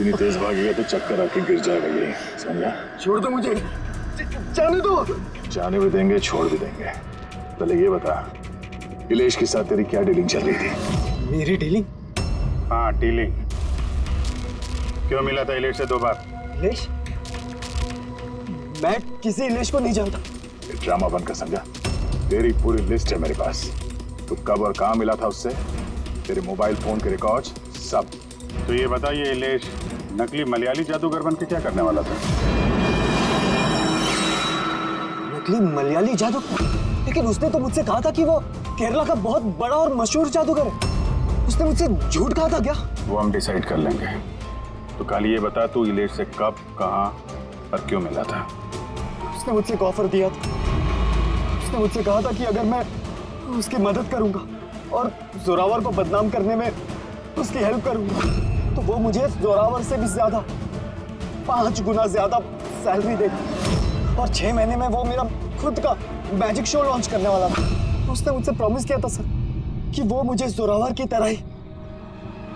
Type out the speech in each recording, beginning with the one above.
इतनी तेज भागेगा तो चक्कर आके गिर जाएगा, यही समझा? छोड़ दो मुझे, जाने दो। जाने भी देंगे, छोड़ भी देंगे। पहले ये बता, इलेश के साथ तेरी क्या डीलिंग चल रही थी? मेरी डीलिंग? हाँ, डीलिंग। क्यों मिला था इलेश से 2 बार? इलेश? मैं किसी इलेश को नहीं जानता। ये ड्रामा बनकर समझा? तेरी पूरी लिस्ट है मेरे पास। तू कब और कहाँ मिला था उससे, तेरे मोबाइल फोन के रिकॉर्ड्स सब। तो ये बता, ये इलेश नकली मलयाली जादूगर बन के क्या करने वाला था? नकली मलयाली जादू? लेकिन उसने तो मुझसे कहा था कि वो केरला का बहुत बड़ा और मशहूर जादूगर है। उसने मुझसे झूठ कहा था क्या? वो हम डिसाइड कर लेंगे। तो कल ये बता, तू इलेश से कब, कहाँ और क्यों मिला था? उसने मुझसे एक ऑफर दिया था। उसने मुझसे कहा था कि अगर मैं उसकी मदद करूंगा और जोरावर को बदनाम करने में उसकी हेल्प करूंगा तो वो मुझे जोरावर से भी ज्यादा 5 गुना ज्यादा सैलरी देगा और 6 महीने में वो मेरा खुद का मैजिक शो लॉन्च करने वाला था। उसने मुझसे प्रॉमिस किया था सर कि वो मुझे जोरावर की तरह ही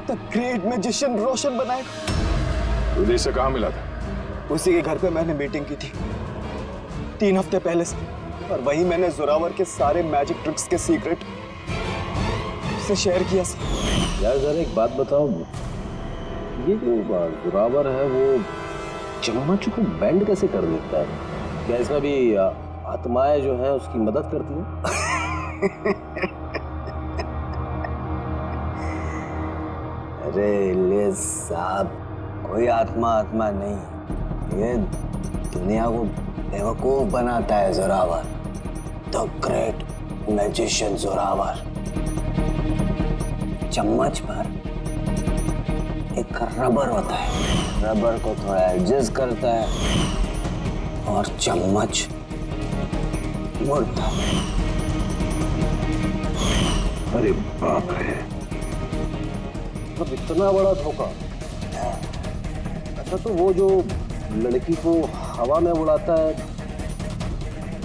द ग्रेट मैजिशियन रोशन बनाएगा। इलेश से कहाँ मिला था? उसी के घर पे मैंने मीटिंग की थी 3 हफ्ते पहले से, और वहीं मैंने जोरावर के सारे मैजिक ट्रिक्स के सीक्रेट उससे शेयर किया सर। यार जरा एक बात बताओ, ये जो जोरावर है वो चम्मच को बैंड कैसे कर देता है? क्या इसमें भी आत्माएं जो है उसकी मदद करती हैं? अरे इलियास साहब, कोई आत्मा नहीं, ये दुनिया को बेवकूफ बनाता है Zorawar, the great magician Zorawar. चम्मच पर एक रबर होता है, रबर को थोड़ा एडजस्ट करता है और चम्मच मुड़ता है। अरे बाप रे, मतलब इतना बड़ा धोखा। अच्छा, तो वो जो लड़की को हवा में उड़ाता है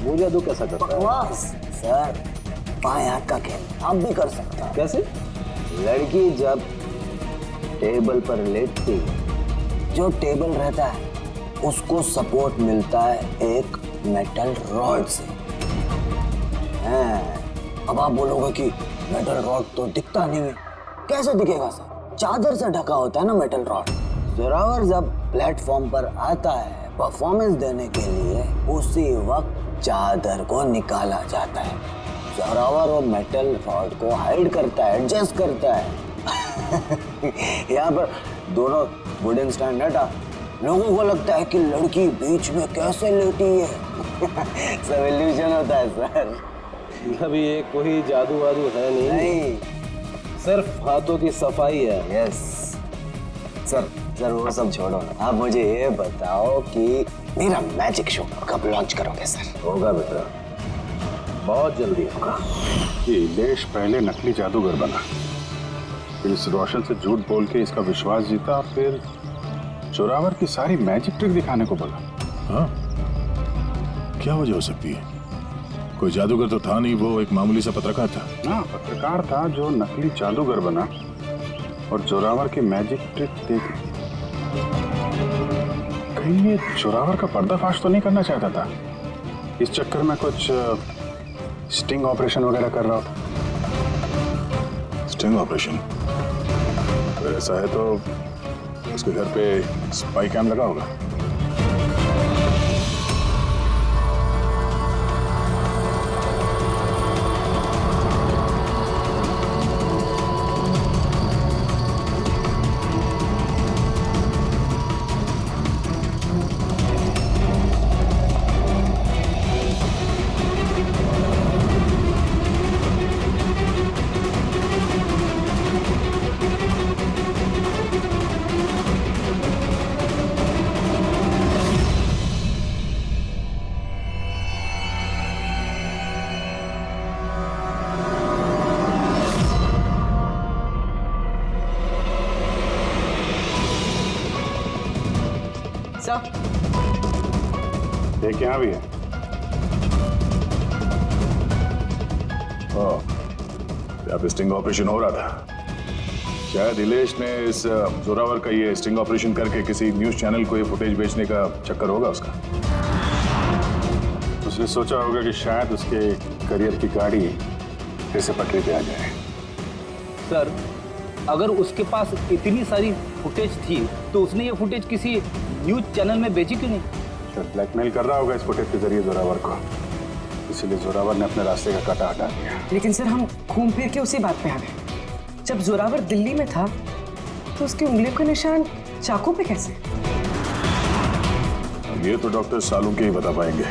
वो जादू कैसा करता है? बकवास सर, बाएं हाथ का खेल आप भी कर सकते हैं। कैसे? लड़की जब टेबल पर लेटती है, जो टेबल रहता है उसको सपोर्ट मिलता है एक मेटल रॉड से। अब आप बोलोगे कि मेटल रॉड तो दिखता नहीं है। कैसे दिखेगा सर? चादर से ढका होता है ना मेटल रॉड। जोरावर जब प्लेटफॉर्म पर आता है परफॉर्मेंस देने के लिए, उसी वक्त चादर को निकाला जाता है। जोरावर वो मेटल रॉड को हाइड करता है, एडजस्ट करता है। यहाँ पर दोनों वुडन स्टैंड हटा, लोगों को लगता है कि लड़की बीच में कैसे लेटी है। सब इल्यूजन होता है सर। अभी ये कोई जादू वादू है नहीं, सिर्फ हाथों की सफाई है। यस सर, वो सब छोड़ो ना, आप मुझे ये बताओ कि मेरा मैजिक शो कब लॉन्च करोगे सर? होगा बेटा, बहुत जल्दी होगा। ये इलेश पहले नकली जादूगर बना, फिर इस रोशन से झूठ बोल के इसका विश्वास जीता, फिर जोरावर की सारी मैजिक ट्रिक दिखाने को बोला। हाँ, क्या वजह हो सकती है? कोई जादूगर तो था नहीं, वो एक मामूली सा पत्रकार था। हाँ, पत्रकार था जो नकली जादूगर बना और जोरावर की मैजिक ट्रिक देख ली। कहीं ये जोरावर का पर्दाफाश तो नहीं करना चाहता था? इस चक्कर में कुछ स्टिंग ऑपरेशन वगैरह कर रहा था। Sting operation? अगर ऐसा है तो उसके घर पे स्पाई कैम लगा होगा। एक यहाँ भी है। यहाँ पे स्टिंग ऑपरेशन हो रहा था। शायद इलेश ने इस जोरावर का ये स्टिंग ऑपरेशन करके किसी न्यूज चैनल को ये फुटेज बेचने का चक्कर होगा उसका। उसने सोचा होगा कि शायद उसके करियर की गाड़ी फिर से पटरी पे आ जाए। सर, अगर उसके पास इतनी सारी फुटेज थी तो उसने ये फुटेज किसी न्यूज चैनल में बेची क्यों नहीं? शायद ब्लैकमेल कर रहा होगा इस फुटेज के जरिए जोरावर को, इसीलिए जोरावर ने अपने रास्ते का कांटा हटा दिया। लेकिन सर हम घूम फिर के उसी बात पे आ गए। जब जोरावर दिल्ली में था तो उसकी उंगलियों का निशान चाकू पे कैसे? ये तो डॉक्टर सालू के ही बता पाएंगे।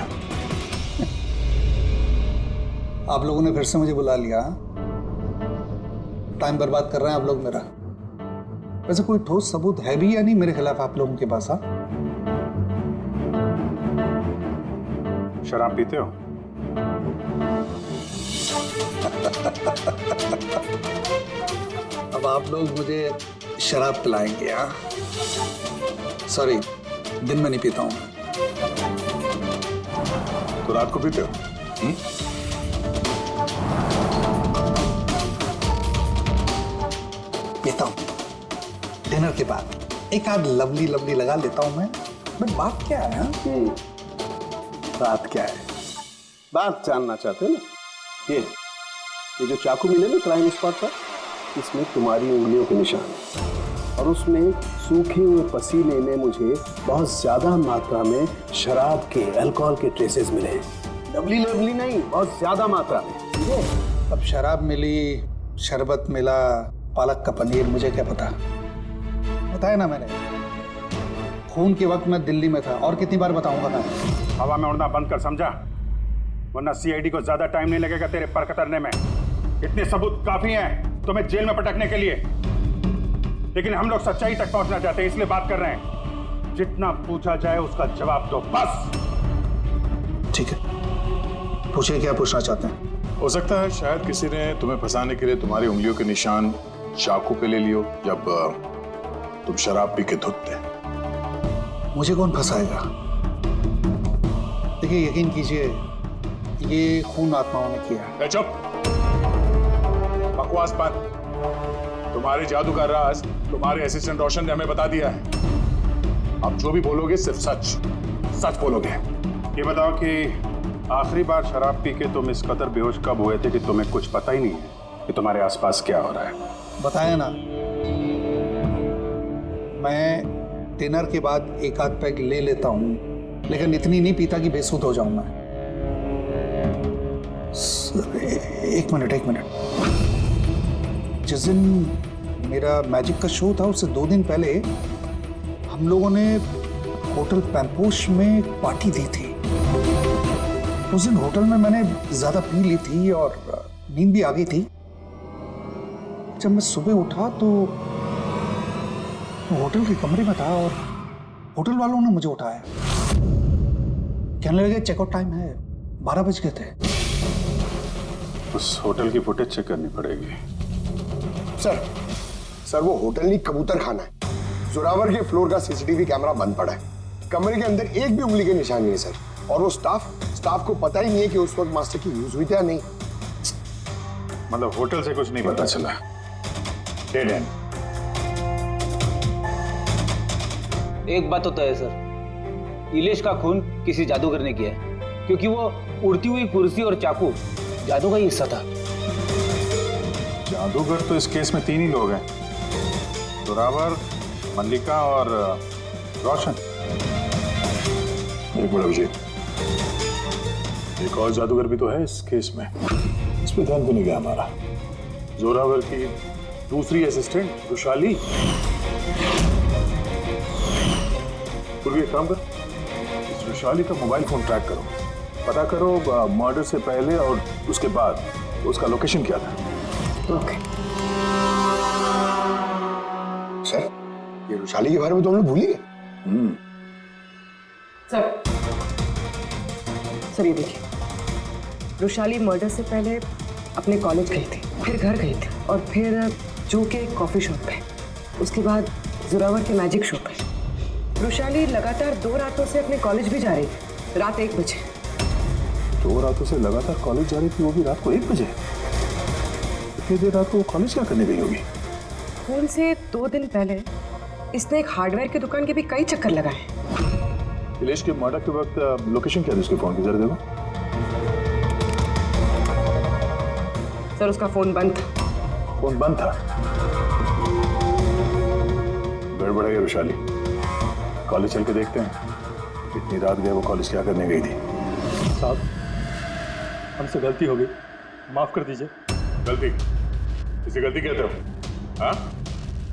आप लोगों ने फिर से मुझे बुला लिया। टाइम बर्बाद कर रहे हैं आप लोग मेरा। वैसे कोई ठोस सबूत है भी या नहीं मेरे खिलाफ आप लोगों के पास? शराब पीते हो? अब आप लोग मुझे शराब पिलाएंगे? हाँ, सॉरी, दिन में नहीं पीता हूं। तो रात को पीते हो? पीता हूं डिनर के बाद, एक आध लवली लवली लगा लेता हूं मैं। बट बात क्या है? हाँ? बात क्या है? बात जानना चाहते हो ना? ये जो चाकू मिले ना क्राइम स्पॉट पर, इसमें तुम्हारी उंगलियों के निशान है और उसमें सूखे हुए पसीने में मुझे बहुत ज्यादा मात्रा में शराब के, अल्कोहल के ट्रेसेस मिले हैं। डबली लेबली नहीं, बहुत ज्यादा मात्रा में। ठीक है? अब शराब मिली, शरबत मिला, पालक का पनीर, मुझे क्या पता। बताया ना मैंने, खून के वक्त मैं दिल्ली में था। और कितनी बार बताऊंगा मैं? हवा में उड़ना बंद कर, समझा? वरना सीआईडी को ज्यादा टाइम नहीं लगेगा तेरे पर कतरने में। इतने सबूत काफी हैं तुम्हें जेल में पटकने के लिए, लेकिन हम लोग सच्चाई तक पहुंचना चाहते हैं, इसलिए बात कर रहे हैं। जितना पूछा जाए उसका जवाब दो, बस। ठीक है, पूछिए क्या पूछना चाहते हैं। हो सकता है शायद किसी ने तुम्हें फंसाने के लिए तुम्हारी उंगलियों के निशान चाकू पे ले लियो जब तुम शराब पी के धुतते। मुझे कौन फंसाएगा? देखिए, यकीन कीजिए, ये खून आत्माओं ने किया है। चुप, बकवास बंद। तुम्हारे जादू का राज तुम्हारे असिस्टेंट रोशन ने हमें बता दिया है। अब जो भी बोलोगे सिर्फ सच सच बोलोगे। ये बताओ कि आखिरी बार शराब पी के तुम इस कदर बेहोश कब हुए थे कि तुम्हें कुछ पता ही नहीं है कि तुम्हारे आसपास क्या हो रहा है? बताया ना, मैं डिनर के बाद एक आध पैग ले लेता हूँ, लेकिन इतनी नहीं पीता कि बेसुध हो जाऊं मैं। सर, एक मिनट। जिस दिन मेरा मैजिक का शो था उससे 2 दिन पहले हम लोगों ने होटल पैम्पोश में एक पार्टी दी थी। उस दिन होटल में मैंने ज्यादा पी ली थी और नींद भी आ गई थी। जब मैं सुबह उठा तो होटल के कमरे में था और होटल वालों ने मुझे उठाया। कहने लगे चेकआउट टाइम है, 12 बज गए थे। उस होटल की फुटेज चेक करनी पड़ेगी। सर वो होटल नहीं, कबूतर खाना है। जोरावर के फ्लोर का सीसीटीवी कैमरा बंद पड़ा है। कमरे के अंदर एक भी उंगली के निशान नहीं है सर। और वो स्टाफ को पता ही नहीं है कि उस वक्त मास्टर की यूज हुई थी या नहीं। मतलब होटल से कुछ नहीं पता चला? Dead and. एक बात तो तय है सर, इलेश का खून किसी जादूगर ने किया है, क्योंकि वो उड़ती हुई कुर्सी और चाकू जादू का ही हिस्सा था। जादूगर तो इस केस में 3 ही लोग हैं, जोरावर, मल्लिका और रोशन। एक मिनट अभिजीत, एक और जादूगर भी तो है इस केस में। इस पे ध्यान क्यों नहीं गया हमारा? जोरावर की दूसरी असिस्टेंट रुशाली। पूर्वी एक काम कर, इस रुशाली का मोबाइल फोन ट्रैक करो, पता करो मर्डर से पहले और उसके बाद उसका लोकेशन क्या था। ओके सर, ये रुशाली के बारे में तो हम लोग भूल ही गए। सर ये देखिए, रुशाली मर्डर से पहले अपने कॉलेज गई थी, फिर घर गई थी और फिर जो के कॉफी शॉप पे, उसके बाद जोरावर के मैजिक शो पे। रुशाली लगातार 2 रातों से अपने कॉलेज भी जा रही थी, रात 1 बजे। 2 रातों से लगातार कॉलेज जा रही थी, वो भी रात को 1 बजे? इतनी देर रात को वो कॉलेज क्या करने गई होगी? खून से 2 दिन पहले इसने एक हार्डवेयर की दुकान के भी कई चक्कर लगाए। इलेश के मर्डर के वक्त लोकेशन क्या थी उसके फोन की, जरा देखो। सर उसका फोन बंद था। फोन बंद था? गड़बड़ है रुशाली, कॉलेज चल के देखते हैं। इतनी रात गए वो कॉलेज क्या करने गई थी? साहब हमसे गलती हो गई, माफ कर दीजिए। गलती? इसे गलती कहते हो? हाँ?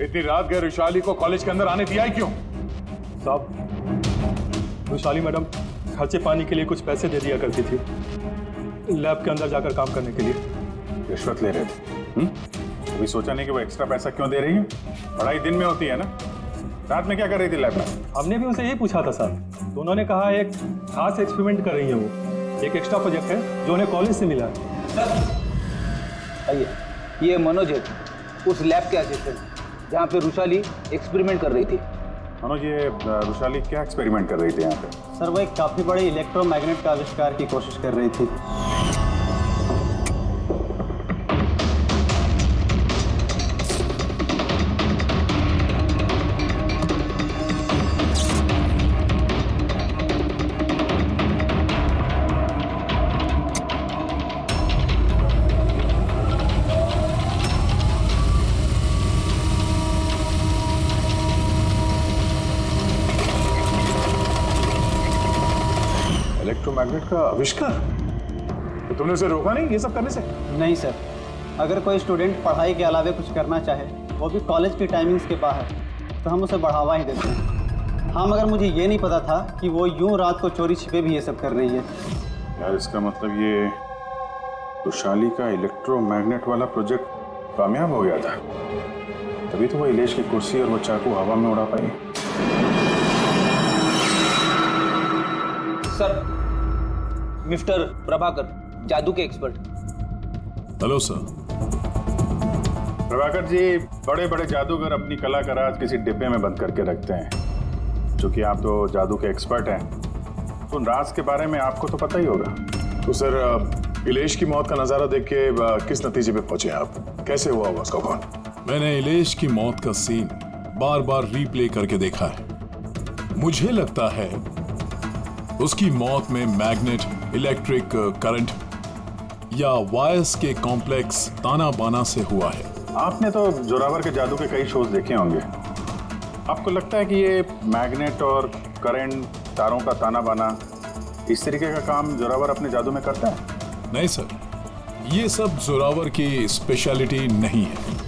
इतनी रात गए रुशाली को कॉलेज के अंदर आने दिया ही क्यों? साहब वैशाली मैडम खर्चे पानी के लिए कुछ पैसे दे दिया करती थी, लैब के अंदर जाकर काम करने के लिए। रिश्वत ले रहे थे? कभी सोचा नहीं कि वो एक्स्ट्रा पैसा क्यों दे रही है? पढ़ाई दिन में होती है ना, रात में क्या कर रही थी लैब में? हमने भी उनसे यही पूछा था साहब, तो उन्होंने कहा एक खास एक्सपेरिमेंट कर रही है वो, एक एक्स्ट्रा प्रोजेक्ट है जो उन्हें कॉलेज से मिला है। आइए, ये मनोज है, उस लैब के असिस्टेंट जहाँ पे रुशाली एक्सपेरिमेंट कर रही थी। मनोज, ये रुशाली क्या एक्सपेरिमेंट कर रही थी यहाँ पे? सर वो एक काफ़ी बड़े इलेक्ट्रोमैग्नेट का आविष्कार की कोशिश कर रही थी। इलेक्ट्रोमैग्नेट का आविष्कार? तो तुमने उसे रोका नहीं ये सब करने से? नहीं सर, अगर कोई स्टूडेंट पढ़ाई के अलावा कुछ करना चाहे, वो भी कॉलेज की टाइमिंग्स के बाहर, तो हम उसे बढ़ावा ही देते हैं। हाँ, मगर मुझे ये नहीं पता था कि वो यूं रात को चोरी छिपे भी ये सब कर रही है। यार इसका मतलब ये रुशाली का इलेक्ट्रोमैग्नेट वाला प्रोजेक्ट कामयाब हो गया था, तभी तो वो इलेश की कुर्सी और वो चाकू हवा में उड़ा पाई। सर, मिस्टर प्रभाकर, जादू के expert. Hello sir. Prabhakar ji, बड़े बड़े जादूगर अपनी कला का राज किसी डिब्बे में बंद करके रखते हैं। चूंकि आप तो जादू के एक्सपर्ट हैं, तो उन राज के बारे में आपको तो पता ही होगा। तो सर, इलेश की मौत का नजारा देख के किस नतीजे पे पहुंचे आप? कैसे हुआ होगा उसका खून? मैंने इलेश की मौत का सीन बार बार रीप्ले करके देखा है। मुझे लगता है उसकी मौत में मैग्नेट, इलेक्ट्रिक करंट या वायर्स के कॉम्प्लेक्स ताना बाना से हुआ है। आपने तो जोरावर के जादू के कई शोज देखे होंगे। आपको लगता है कि ये मैग्नेट और करंट, तारों का ताना बाना, इस तरीके का काम जोरावर अपने जादू में करता है? नहीं सर, ये सब जोरावर की स्पेशलिटी नहीं है।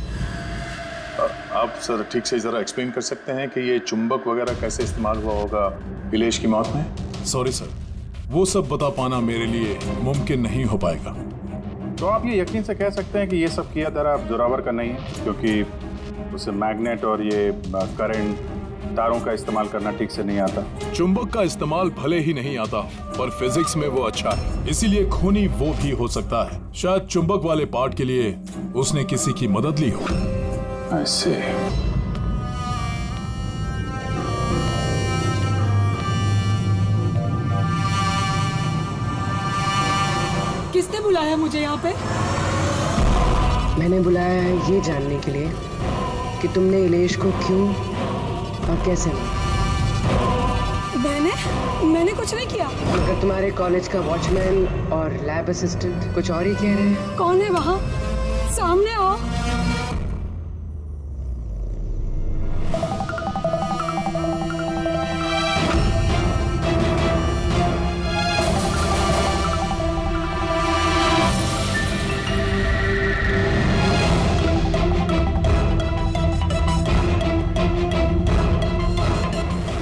आप सर ठीक से जरा एक्सप्लेन कर सकते हैं कि ये चुंबक वगैरह कैसे इस्तेमाल हुआ होगा इलेश की मौत में? सॉरी सर, वो सब बता पाना मेरे लिए मुमकिन नहीं हो पाएगा। तो आप ये यकीन से कह सकते हैं कि ये सब किया जरा जोरावर का नहीं है, क्योंकि उसे मैग्नेट और ये करंट, तारों का इस्तेमाल करना ठीक से नहीं आता। चुंबक का इस्तेमाल भले ही नहीं आता, पर फिजिक्स में वो अच्छा है, इसीलिए खूनी वो भी हो सकता है। शायद चुंबक वाले पार्ट के लिए उसने किसी की मदद ली हो। ऐसे किसने बुलाया मुझे यहाँ पे? मैंने बुलाया है ये जानने के लिए कि तुमने इलेश को क्यों और कैसे मारा। मैंने कुछ नहीं किया। मगर तुम्हारे कॉलेज का वॉचमैन और लैब असिस्टेंट कुछ और ही कह रहे हैं। कौन है वहाँ? सामने आओ।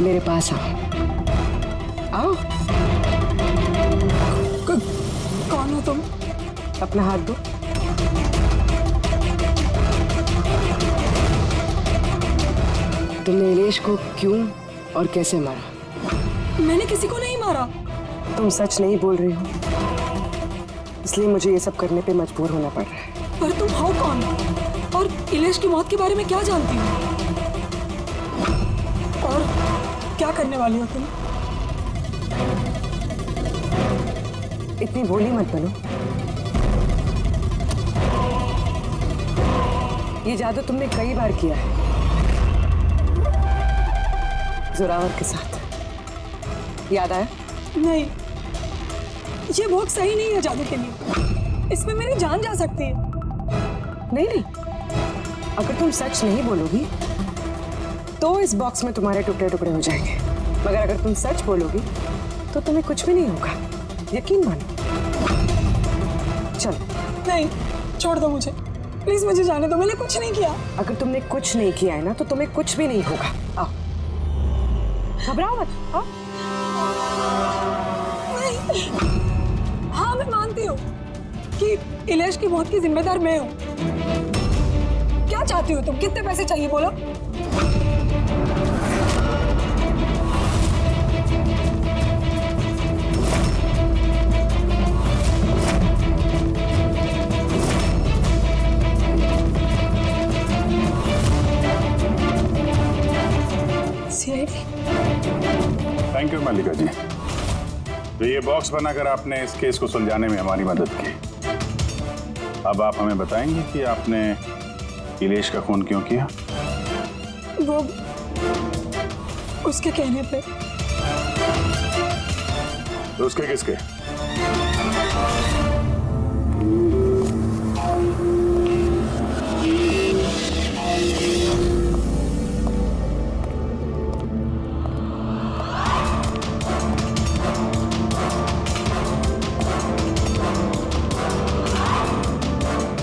मेरे पास आओ। आओ। कौन हो तुम? अपना हाथ दो। तुमने इलेश को क्यों और कैसे मारा? मैंने किसी को नहीं मारा। तुम सच नहीं बोल रही हो, इसलिए मुझे ये सब करने पे मजबूर होना पड़ रहा है। पर तुम हो कौन और इलेश की मौत के बारे में क्या जानती हो? और क्या करने वाली हो तुम? इतनी भोली मत बनो। ये जादू तुमने कई बार किया है जोरावर के साथ, याद आया? नहीं, ये बॉक्स सही नहीं है जादू के लिए। इसमें मेरी जान जा सकती है। नहीं नहीं, अगर तुम सच नहीं बोलोगी तो इस बॉक्स में तुम्हारे टुकड़े टुकड़े हो जाएंगे, मगर अगर तुम सच बोलोगी तो तुम्हें कुछ भी नहीं होगा, यकीन मानो। चलो। नहीं, छोड़ दो मुझे, प्लीज मुझे जाने दो, मैंने कुछ नहीं किया। अगर तुमने कुछ नहीं किया है ना तो तुम्हें कुछ भी नहीं होगा। आओ, घबराओ मत। आओ। नहीं। हाँ, मैं मानती हूँ कि इलेश की मौत की जिम्मेदार मैं हूँ। क्या चाहती हो तुम? कितने पैसे चाहिए बोलो? थैंक यू मल्लिका जी, तो ये बॉक्स बनाकर आपने इस केस को सुलझाने में हमारी मदद की। अब आप हमें बताएंगे कि आपने इलेश का खून क्यों किया? वो उसके कहने पे। तो उसके किसके?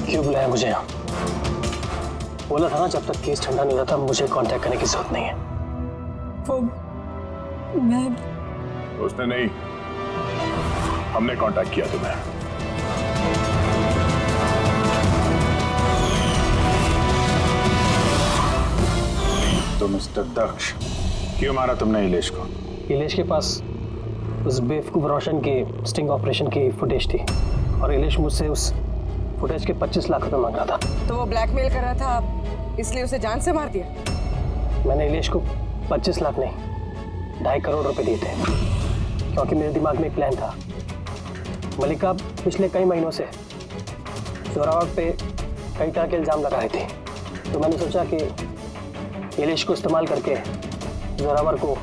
क्यों बुलाया मुझे यहाँ? बोला था ना जब तक केस ठंडा नहीं होता मुझे कांटेक्ट करने की जरूरत नहीं है। वो मैं उसने नहीं, हमने कांटेक्ट किया तुम्हें। तो मिस्टर दक्ष, क्यों मारा तुमने इलेश को? इलेश के पास उस बेवकूफ रोशन के स्टिंग ऑपरेशन की फुटेज थी और इलेश मुझसे उस फुटेज के 25 लाख रुपए मांग रहा था। तो वो ब्लैकमेल कर रहा था, इसलिए उसे जान से मार दिया? मैंने इलेश को 25 लाख नहीं 2.5 करोड़ रुपए दिए थे, क्योंकि मेरे दिमाग में एक प्लान था। मल्लिका पिछले कई महीनों से जोरावर पे कई तरह के इल्जाम लगा रही थी, तो मैंने सोचा कि इलेश को इस्तेमाल करके जोरावर को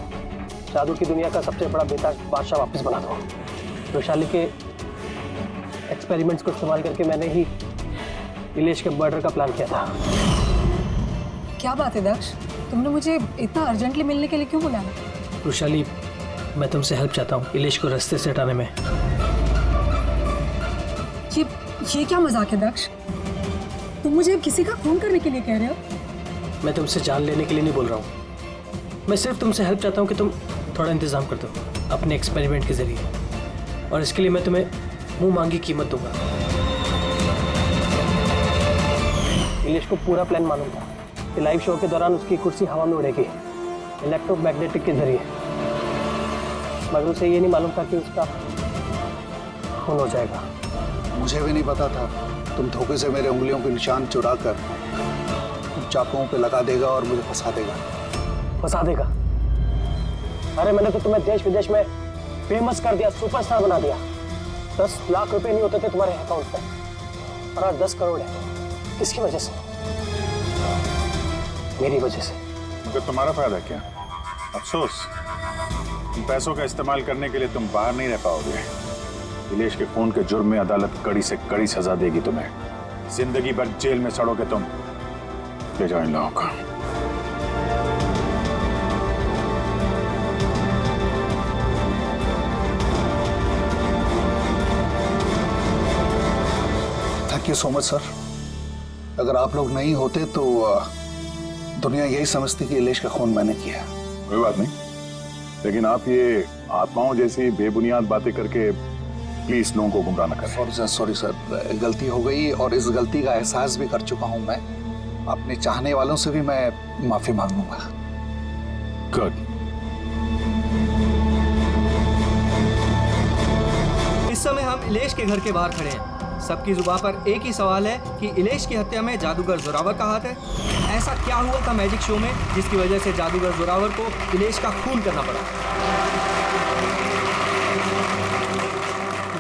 जादू की दुनिया का सबसे बड़ा बेताज बादशाह वापस बना दो। वैशाली के एक्सपेरिमेंट्स को इस्तेमाल करके मैंने ही इलेश के मर्डर का प्लान किया था। क्या बात है दक्ष, तुमने मुझे इतना अर्जेंटली मिलने के लिए क्यों बुलाया? वैशाली, मैं तुमसे हेल्प चाहता हूँ इलेश को रास्ते से हटाने में। ये क्या मजाक है दक्ष? तुम मुझे अब किसी का खून करने के लिए कह रहे हो? मैं तुमसे जान लेने के लिए नहीं बोल रहा हूँ, मैं सिर्फ तुमसे हेल्प चाहता हूँ कि तुम थोड़ा इंतजाम कर दो अपने एक्सपेरिमेंट के जरिए, और इसके लिए मैं तुम्हें मुंह मांगी कीमत दूंगा। इलेश को पूरा प्लान मालूम था कि लाइव शो के दौरान उसकी कुर्सी हवा में उड़ेगी इलेक्ट्रोमैग्नेटिक के जरिए, मगर उसे ये नहीं मालूम था कि उसका खून हो जाएगा। मुझे भी नहीं पता था तुम धोखे से मेरे उंगलियों के निशान चुरा कर चाकुओं पे लगा देगा और मुझे फंसा देगा। फंसा देगा? अरे मैंने तो तुम्हें देश विदेश में फेमस कर दिया, सुपरस्टार बना दिया। 10 लाख रुपए नहीं होते थे तुम्हारे अकाउंट पे, और आज 10 करोड़ है। किसकी वजह से? मेरी वजह से। मगर तुम्हारा फायदा क्या? अफसोस, इन पैसों का इस्तेमाल करने के लिए तुम बाहर नहीं रह पाओगे। इलेश के खून के जुर्म में अदालत कड़ी से कड़ी सजा देगी तुम्हें। जिंदगी भर जेल में सड़ोगे तुम। ले जाओ इन लोगों को। Thank you so much sir. अगर आप लोग नहीं होते तो दुनिया यही समझती कि इलेश का खून मैंने किया। कोई बात नहीं, लेकिन आप ये आत्माओं जैसी बेबुनियाद बातें करके प्लीज लोगों को गुमराह न करें। सॉरी सर, गलती हो गई और इस गलती का एहसास भी कर चुका हूं मैं। अपने चाहने वालों से भी मैं माफी मांग लूंगा। गुड। इस समय हम इलेश के घर के बाहर खड़े हैं। सबकी जुबान पर एक ही सवाल है कि इलेश की हत्या में जादूगर जोरावर का हाथ है। ऐसा क्या हुआ था मैजिक शो में जिसकी वजह से जादूगर जोरावर को इलेश का खून करना पड़ा?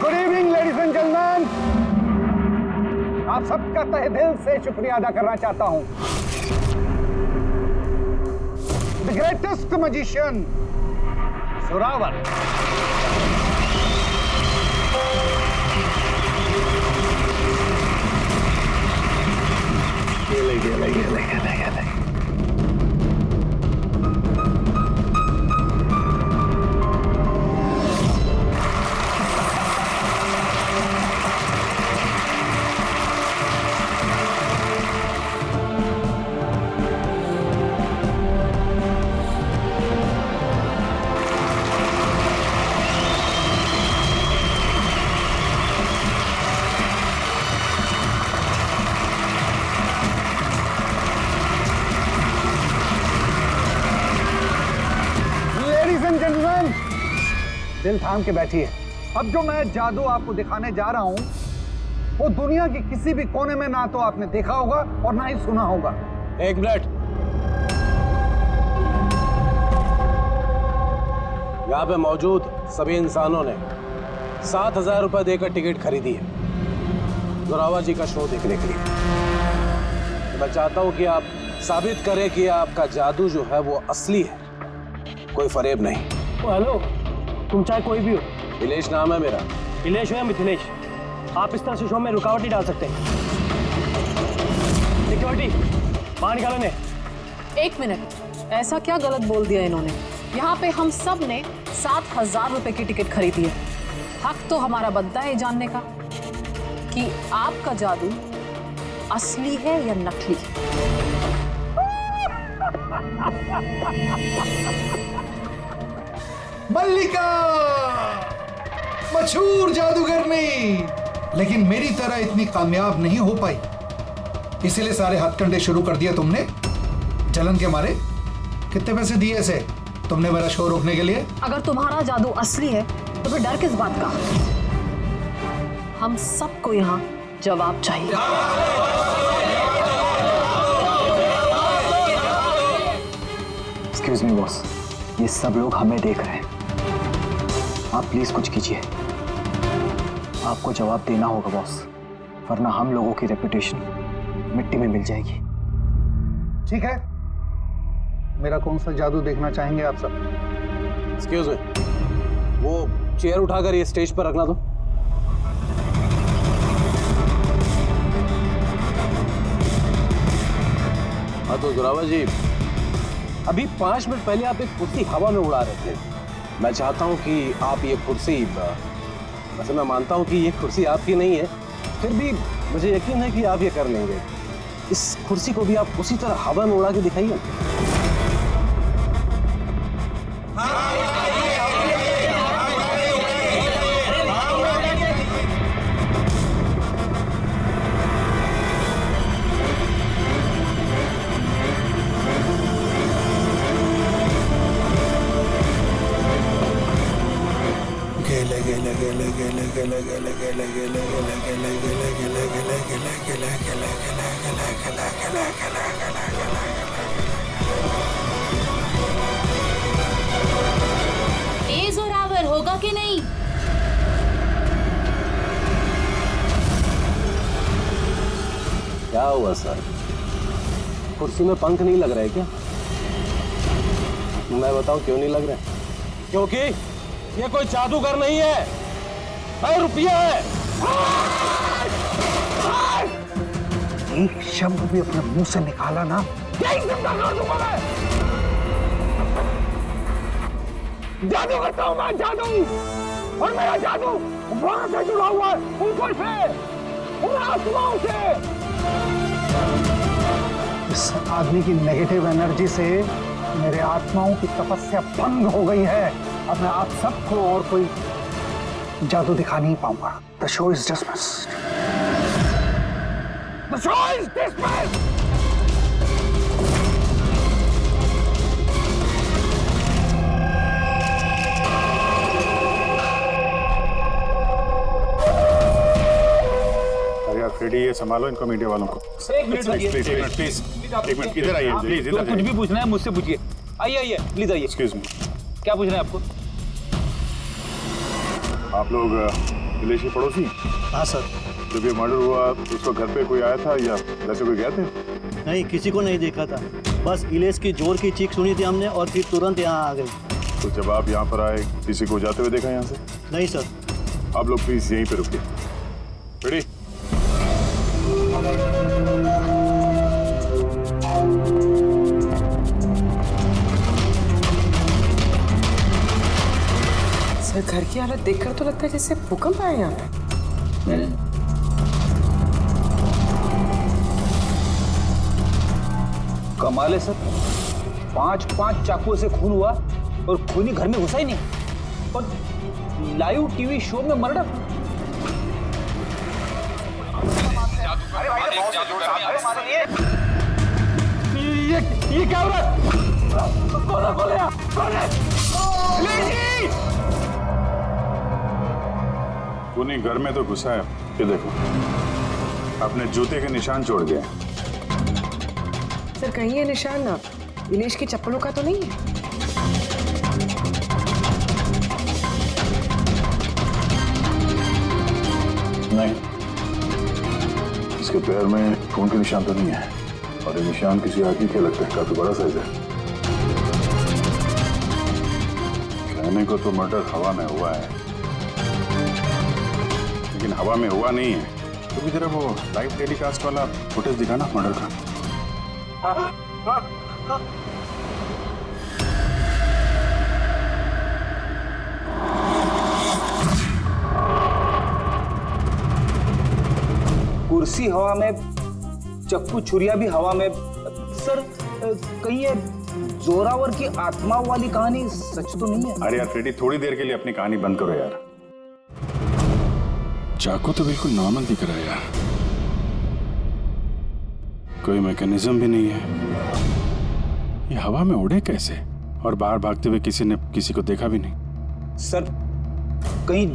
Good evening ladies and gentleman. आप सबका तहे दिल से शुक्रिया अदा करना चाहता हूं। The greatest magician Zorawar. दिल थाम के बैठिए। अब जो मैं जादू आपको दिखाने जा रहा हूं वो दुनिया की किसी भी कोने में ना तो आपने देखा होगा और ना ही सुना होगा। एक मिनट, यहाँ पे मौजूद सभी इंसानों ने 7,000 रुपए देकर टिकट खरीदी है जोरावर जी का शो देखने के लिए। तो मैं चाहता हूं कि आप साबित करें कि आपका जादू जो है वो असली है, कोई फरेब नहीं। हेलो, तुम चाहे कोई भी हो। इलेश नाम है मेरा। इलेश हो या मिथिलेश, आप इस तरह से शो में रुकावट नहीं डाल सकते। सिक्योरिटी बाहर निकालो इन्हें। एक मिनट, ऐसा क्या गलत बोल दिया इन्होंने? यहाँ पे हम सब ने 7,000 रुपए की टिकट खरीदी है। हक तो हमारा बनता है जानने का कि आपका जादू असली है या नकली। मल्लिका मशहूर जादूगरनी, लेकिन मेरी तरह इतनी कामयाब नहीं हो पाई, इसीलिए सारे हथकंडे शुरू कर दिया तुमने जलन के मारे। कितने पैसे दिए इसे तुमने मेरा शो रोकने के लिए? अगर तुम्हारा जादू असली है तो फिर डर किस बात का? हम सबको यहाँ जवाब चाहिए। एक्सक्यूज मी बॉस, ये सब लोग हमें देख रहे हैं। आप प्लीज कुछ कीजिए। आपको जवाब देना होगा बॉस, वरना हम लोगों की रेपुटेशन मिट्टी में मिल जाएगी। ठीक है, मेरा कौन सा जादू देखना चाहेंगे आप सब? एक्सक्यूज मी, वो चेयर उठाकर ये स्टेज पर रखना दो। हाँ तो जोरावर जी, अभी 5 मिनट पहले आप एक कुर्सी हवा में उड़ा रहे थे। मैं चाहता हूं कि आप ये कुर्सी, वैसे मैं मानता हूं कि ये कुर्सी आपकी नहीं है, फिर भी मुझे यकीन है कि आप ये कर लेंगे। इस कुर्सी को भी आप उसी तरह हवा में उड़ा के दिखाइए। ए जोरावर होगा कि नहीं? क्या हुआ सर, कुर्सी में पंख नहीं लग रहे क्या? मैं बताऊं क्यों नहीं लग रहे? क्योंकि ये कोई जादूगर नहीं है, और रुपया है। एक शब्द भी अपने मुंह से निकाला ना, जादू करता हूं मैं, जादू। और मेरा जादू वहां से जुड़ा हुआ है, ऊपर से, उन आसमां से। इस आदमी की नेगेटिव एनर्जी से मेरे आत्माओं की तपस्या भंग हो गई है। अब मैं आप सबको और कोई जादू दिखा नहीं पाऊंगा। The show is dismissed. The show is dismissed. अरे यार फ्रेडी, ये संभालो इनको, मीडिया वालों को। एक मिनट प्लीज एक मिनट इधर आइए, प्लीज इधर कुछ भी पूछना है मुझसे पूछिए। आइए आइए प्लीज आइए। एक्सक्यूज मी, क्या पूछना है आपको? आप लोग इलेश के पड़ोसी? हाँ सर। जब ये मर्डर हुआ उस वक्त घर पे कोई आया था या घर से कोई गया थे? नहीं, किसी को नहीं देखा था। बस इलेश की जोर की चीख सुनी थी हमने और फिर तुरंत यहाँ आ गए। तो जब आप यहाँ पर आए किसी को जाते हुए देखा यहाँ से? नहीं सर। आप लोग प्लीज यहीं पे रुकिए। रेडी? सर घर की हालत देखकर तो लगता है जैसे भूकंप आया यहाँ पे। कमाल है सर, 5 चाकुओं से खून हुआ और खूनी घर में घुसा ही नहीं। और लाइव टीवी शो में मर्डर। ये क्या हो रहा है? खूनी घर में तो घुसा है, ये देखो अपने जूते के निशान छोड़ गए। सर कहीं ये निशान ना इलेश की चप्पलों का तो नहीं है? नहीं, इसके पैर में खून के निशान तो नहीं है और ये निशान किसी आदमी के लगते हैं। काफी बड़ा साइज है। कहने को तो मर्डर हवा में हुआ है, लेकिन हवा में हुआ नहीं है। तो भी जरा वो लाइव टेलीकास्ट वाला फुटेज दिखाना मर्डर का। कुर्सी हवा में, चक्कू छुरिया भी हवा में। सर कहीं ये जोरावर की आत्मा वाली कहानी सच तो नहीं है? अरे यार फ्रेडी, थोड़ी देर के लिए अपनी कहानी बंद करो यार। चाकू तो बिल्कुल नॉर्मल दिख रहा है यार, कोई मैकेनिज्म भी नहीं है। ये हवा में उड़े कैसे? और बाहर भागते हुए किसी ने किसी को देखा भी नहीं। सर कहीं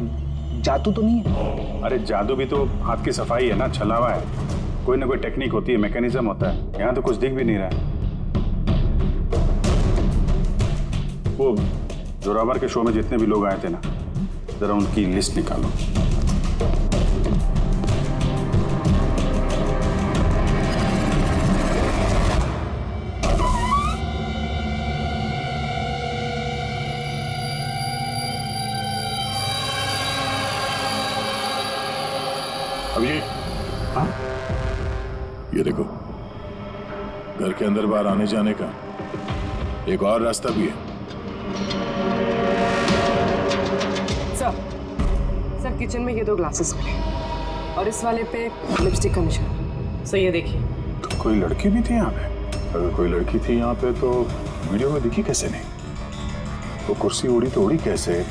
जादू तो नहीं है? अरे जादू भी तो हाथ की सफाई है ना, छलावा है। कोई ना कोई टेक्निक होती है, मैकेनिज्म होता है। यहाँ तो कुछ दिख भी नहीं रहा है। वो जोरावर के शो में जितने भी लोग आए थे ना, जरा उनकी लिस्ट निकालो। अब ये देखो, घर के अंदर बाहर आने जाने का एक और रास्ता भी है। सर किचन में ये 2 ग्लासेस मिले और इस वाले पे लिपस्टिक का निशान। सर ये देखिए। तो कोई लड़की भी थी यहाँ पे? अगर कोई लड़की थी यहाँ पे तो वीडियो में दिखी कैसे नहीं? वो कुर्सी उड़ी तो उड़ी कैसे?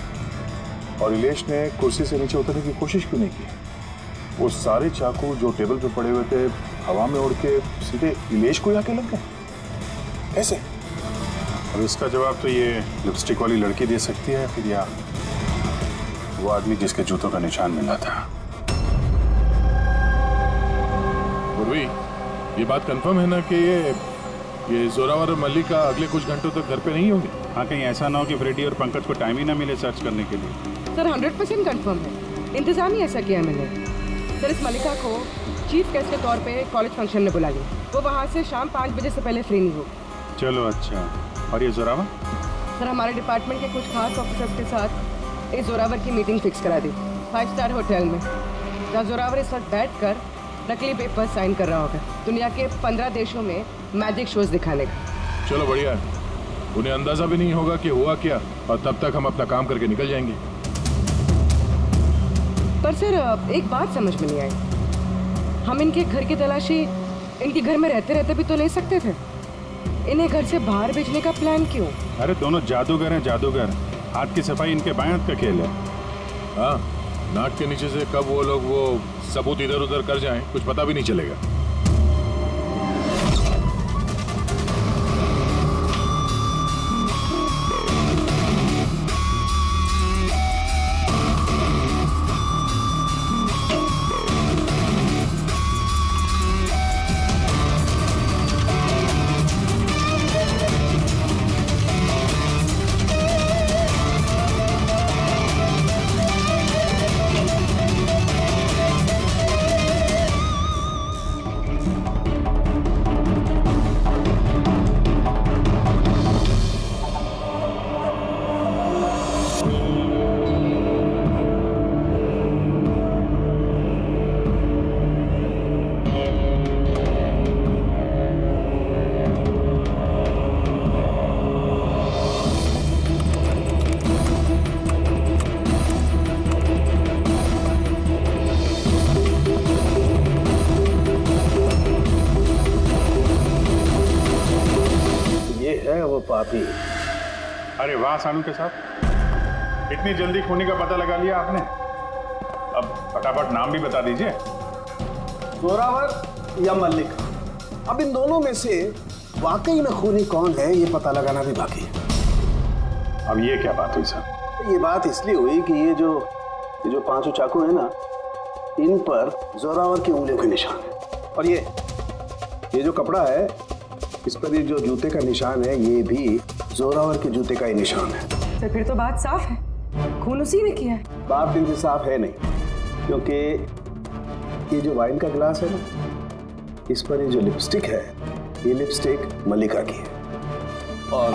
और इलेश ने कुर्सी से नीचे उतरने की कोशिश क्यों नहीं की? वो सारे चाकू जो टेबल पे पड़े हुए थे हवा में उड़ के सीधे इलेश को आके लग गए कैसे? अब इसका जवाब तो ये लिपस्टिक वाली लड़की दे सकती है, फिर या वो आदमी जिसके जूतों का निशान मिला था। पूर्वी, ये बात कंफर्म है ना कि ये जोरावर और मल्लिका अगले कुछ घंटों तक घर पे नहीं होंगे? हाँ, कहीं ऐसा ना हो कि फ्रेडी और पंकज को टाइम ही ना मिले सर्च करने के लिए। सर 100% कंफर्म है, इंतजाम ही ऐसा किया मैंने। सर इस मल्लिका को चीफ गेस्ट के तौर पे कॉलेज फंक्शन में बुला लिया। वो वहाँ से शाम 5 बजे से पहले फ्री नहीं हो। चलो अच्छा। और ये जोरावर? सर हमारे डिपार्टमेंट के कुछ खास ऑफिसर्स के साथ इस जोरावर की मीटिंग फिक्स करा दी 5 स्टार होटल में, जहाँ जोरावर इस वक्त बैठ कर नकली पेपर साइन कर रहा होगा दुनिया के 15 देशों में मैजिक शोज दिखाने का। चलो बढ़िया है, उन्हें अंदाजा भी नहीं होगा कि हुआ क्या, और तब तक हम अपना काम करके निकल जाएंगे। पर सर एक बात समझ में नहीं आई, हम इनके घर की तलाशी इनके घर में रहते रहते भी तो ले सकते थे। इन्हें घर से बाहर भेजने का प्लान क्यों? अरे दोनों जादूगर हैं, जादूगर। हाथ की सफाई इनके बाएं हाथ का खेल है। हाँ, नाक के नीचे से कब वो लोग वो सबूत इधर उधर कर जाएं, कुछ पता भी नहीं चलेगा। आप ही। अरे वाह सानू के साहब, इतनी जल्दी खूनी का पता लगा लिया आपने। अब फटाफट नाम भी बता दीजिए। जोरावर या मल्लिका, अब इन दोनों में से वाकई में खूनी कौन है ये पता लगाना भी बाकी है। अब ये क्या बात हुई सर? ये बात इसलिए हुई कि ये जो पांचों चाकू है ना, इन पर जोरावर की उंगलियों के निशान है। और ये जो कपड़ा है, इस पर ये जो जूते का निशान है, ये भी जोरावर के जूते का ही निशान है। तो फिर तो बात साफ है, खून उसी ने किया है। बात बिल्कुल साफ है नहीं, क्योंकि ये जो वाइन का गिलास है ना, इस पर ये जो लिपस्टिक है, ये लिपस्टिक मल्लिका की है। और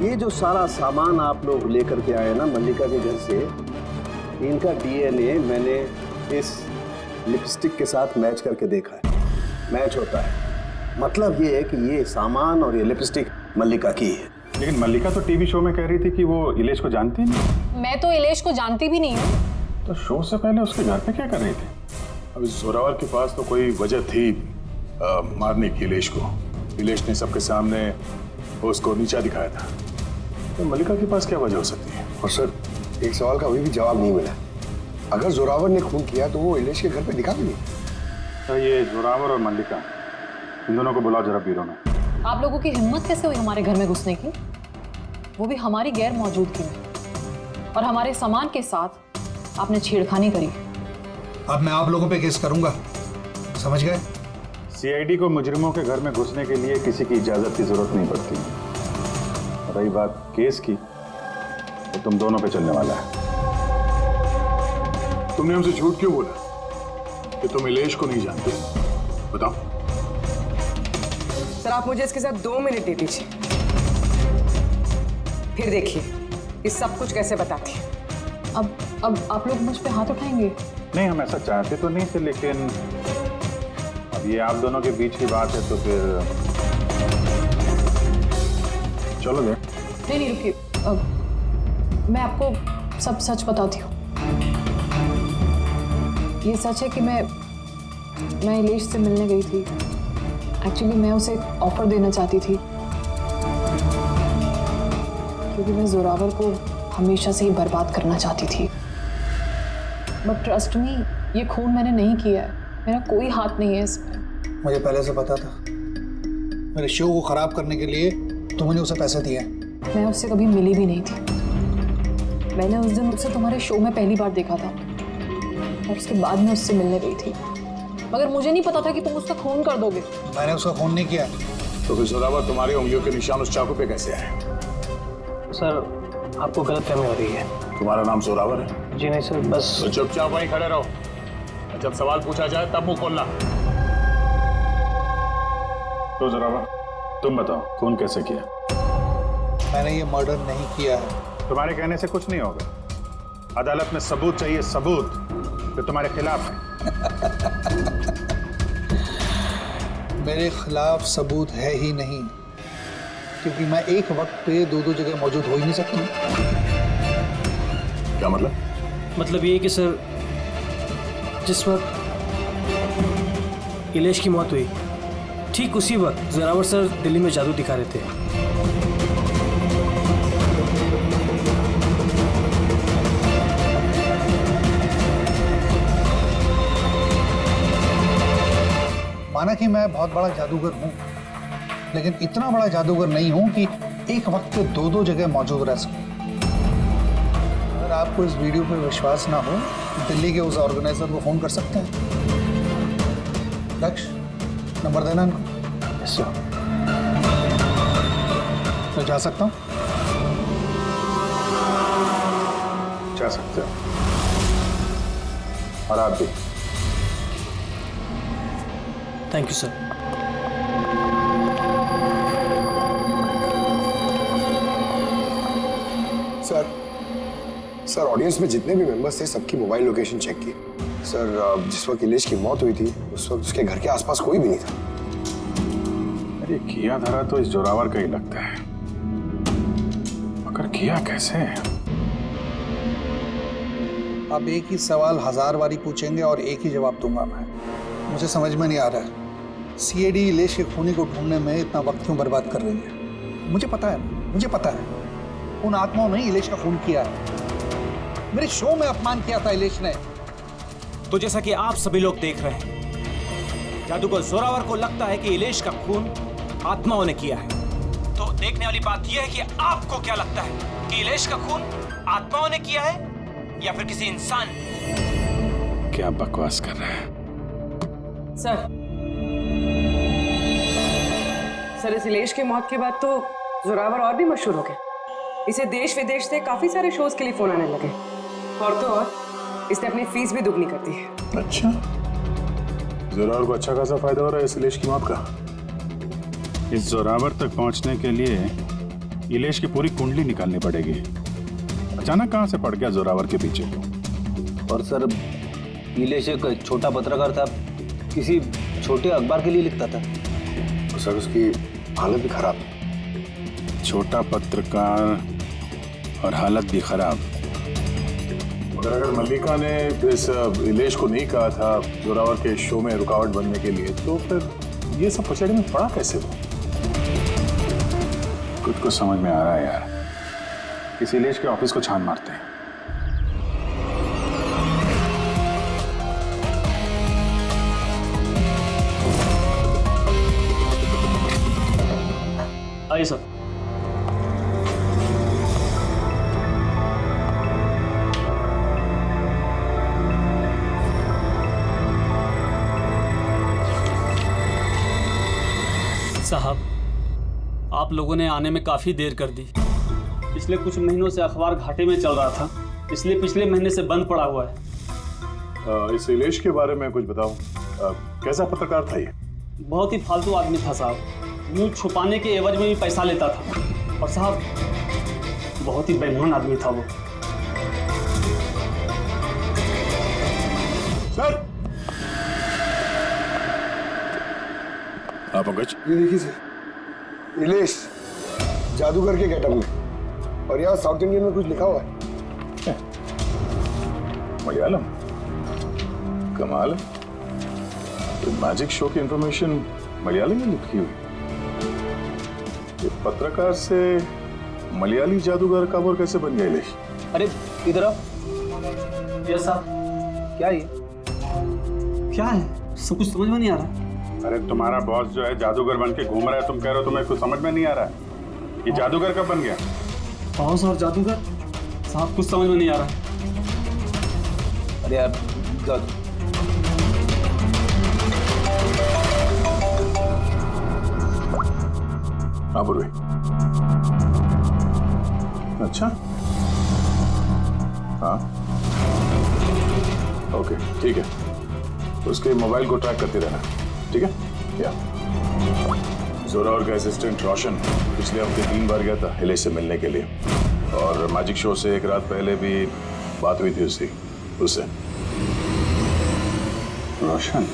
ये जो सारा सामान आप लोग लेकर के आए ना मल्लिका के घर से, इनका डीएनए मैंने इस लिपस्टिक के साथ मैच करके देखा है, मैच होता है। मतलब ये है कि ये सामान और ये लिपस्टिक मल्लिका की है। लेकिन मल्लिका तो टीवी शो में कह रही थी कि वो इलेश को जानती नहीं। मैं तो इलेश को जानती भी नहीं हूँ। तो शो से पहले उसके घर पे क्या कर रही थी? अब इस जोरावर के पास तो कोई वजह थी मारने की इलेश को। इलेश ने सबके सामने उसको नीचा दिखाया था, तो मल्लिका के पास क्या वजह हो सकती है? और सर, एक सवाल का अभी भी जवाब नहीं मिला। अगर जोरावर ने खून किया तो वो इलेश के घर पे दिखा भी नहीं। तो ये जोरावर और मल्लिका, इन दोनों को बुलाओ जरा ब्यूरो में। आप लोगों की हिम्मत कैसे हुई हमारे घर में घुसने की, वो भी हमारी गैर मौजूदगी में, और हमारे सामान के साथ आपने छेड़खानी करी। अब मैं आप लोगों पे केस करूंगा, समझ गए? सीआईडी को मुजरिमों के घर में घुसने के लिए किसी की इजाजत की जरूरत नहीं पड़ती। रही बात केस की, तो तुम दोनों पे चलने वाला है। तुमने हमसे झूठ क्यों बोला कि तुम इलेश को नहीं जानते? बताओ। सर, आप मुझे इसके साथ 2 मिनट दे दीजिए, फिर देखिए ये सब कुछ कैसे बताती है। अब आप लोग मुझ पे हाथ उठाएंगे? नहीं, हम ऐसा चाहते तो नहीं थे, लेकिन अब ये आप दोनों के बीच की बात है तो फिर चलो गए। नहीं रुकिए, मैं आपको सब सच बताती हूँ। ये सच है कि मैं इलेश से मिलने गई थी। एक्चुअली मैं उसे एक ऑफर देना चाहती थी, क्योंकि मैं जोरावर को हमेशा से ही बर्बाद करना चाहती थी। बट ट्रस्ट मी, ये खून मैंने नहीं किया है, मेरा कोई हाथ नहीं है इसमें। मुझे पहले से पता था। मेरे शो को खराब करने के लिए तुमने उसे पैसे दिए। मैं उससे कभी मिली भी नहीं थी। मैंने उस दिन उसे तुम्हारे शो में पहली बार देखा था, और उसके बाद मैं उससे मिलने गई थी। मगर मुझे नहीं पता था कि तुम उसका खून कर दोगे। मैंने उसका खून नहीं किया। तो फिर जोरावर तुम्हारी उंगलियों के निशान उस चाकू पे कैसे आए? सर, आपको गलतफहमी हो रही है। तुम्हारा नाम जोरावर है? जी नहीं सर, बस। तो चुपचाप वहीं खड़े रहो, जब सवाल पूछा जाए तब मुंह खोलना। तो जोरावर, तुम बताओ, खून कैसे किया? मैंने ये मर्डर नहीं किया है। तुम्हारे कहने से कुछ नहीं होगा। अदालत में सबूत चाहिए, सबूत जो तुम्हारे खिलाफ है। मेरे खिलाफ सबूत है ही नहीं, क्योंकि मैं एक वक्त पे 2 जगह मौजूद हो ही नहीं सकता। क्या मतलब? मतलब ये कि सर, जिस वक्त इलेश की मौत हुई, ठीक उसी वक्त जोरावर सर दिल्ली में जादू दिखा रहे थे। माना कि मैं बहुत बड़ा जादूगर हूँ, लेकिन इतना बड़ा जादूगर नहीं हूँ कि एक वक्त पे 2 जगह मौजूद रह सकूं। अगर आपको इस वीडियो पर विश्वास ना हो, दिल्ली के उस ऑर्गेनाइजर को फोन कर सकते हैं। लक्ष्य, नंबर देना इनको। Yes sir. तो जा सकता हूँ? जा सकते हो। और आप भी। Thank you sir. Sir, audience में जितने भी मेंबर्स थे सबकी मोबाइल लोकेशन चेक की। सर, जिस वक्त इलेश की मौत हुई थी उस वक्त उसके घर के आसपास कोई भी नहीं था। अरे किया धरा तो इस जोरावर का ही लगता है, मगर किया कैसे? अब एक ही सवाल 1000 बारी पूछेंगे और एक ही जवाब दूंगा मैं। मुझे समझ में नहीं आ रहा है सीआईडी इलेश के खूनी को ढूंढने में इतना वक्त क्यों बर्बाद कर रही है? मुझे पता है, मुझे पता है उन आत्माओं ने इलेश का खून किया है। मेरे शो में अपमान किया था इलेश ने। तो जैसा कि आप सभी लोग देख रहे हैं, जादूगर जोरावर को लगता है कि इलेश का खून आत्माओं ने किया है। तो देखने वाली बात यह है कि आपको क्या लगता है कि इलेश का खून आत्माओं ने किया है या फिर किसी इंसान ने? क्या बकवास कर रहा है? सर इस इलेश की मौत के बाद तो जोरावर और भी मशहूर हो गए। इसे देश विदेश से काफी सारे शोज के लिए फोन आने लगे, और तो और इसने अपनी फीस भी दुगनी कर दी है। अच्छा, जोरावर को अच्छा खासा फायदा हो रहा है इस इलेश की मौत का। इस जोरावर तक पहुंचने के लिए इलेश की पूरी कुंडली निकालनी पड़ेगी। अचानक कहां से पड़ गया जोरावर के पीछे? और सर, इलेश एक छोटा पत्रकार था, किसी छोटे अखबार के लिए लिखता था। तो सर उसकी हालत भी खराब है। छोटा पत्रकार और हालत भी खराब। मगर अगर मल्लिका ने इस इलेश को नहीं कहा था जोरावर के शो में रुकावट बनने के लिए, तो फिर ये सब पचड़े में पड़ा कैसे वो? खुद को समझ में आ रहा है यार। इस इलेश के ऑफिस को छान मारते हैं। आइए सर। साहब, आप लोगों ने आने में काफ़ी देर कर दी। पिछले कुछ महीनों से अखबार घाटे में चल रहा था, इसलिए पिछले महीने से बंद पड़ा हुआ है। इस इलेश के बारे में कुछ बताओ। कैसा पत्रकार था ये? बहुत ही फालतू आदमी था साहब, न्यूज छुपाने के एवज में भी पैसा लेता था। और साहब, बहुत ही बेईमान आदमी था वो। सर, आप पंकज, ये देखिए सर, इलेश जादूगर के गेटअप में, और यहाँ साउथ इंडियन में कुछ लिखा हुआ है। मलयालम, कमाल है। तो मैजिक शो की इंफॉर्मेशन मलयालम में लिखी हुई। ये पत्रकार से मलयाली जादूगर कब और कैसे बन गया इलेश? अरे इधर आओ। यस साहब। क्या ये? क्या है? सब कुछ समझ में नहीं आ रहा। अरे तुम्हारा बॉस जो है जादूगर बन के घूम रहा है, तुम कह रहे हो तुम्हें कुछ समझ में नहीं आ रहा है। ये जादूगर कब बन गया? बॉस और जादूगर साहब, कुछ समझ में नहीं आ रहा। अरे यार, हाँ बुर्वी। अच्छा, हाँ ओके, ठीक है। उसके मोबाइल को ट्रैक करते रहना, ठीक है? या जोरावर का असिस्टेंट रोशन पिछले हफ्ते 3 बार गया था इलेश से मिलने के लिए, और मैजिक शो से एक रात पहले भी बात हुई थी उससे। रोशन?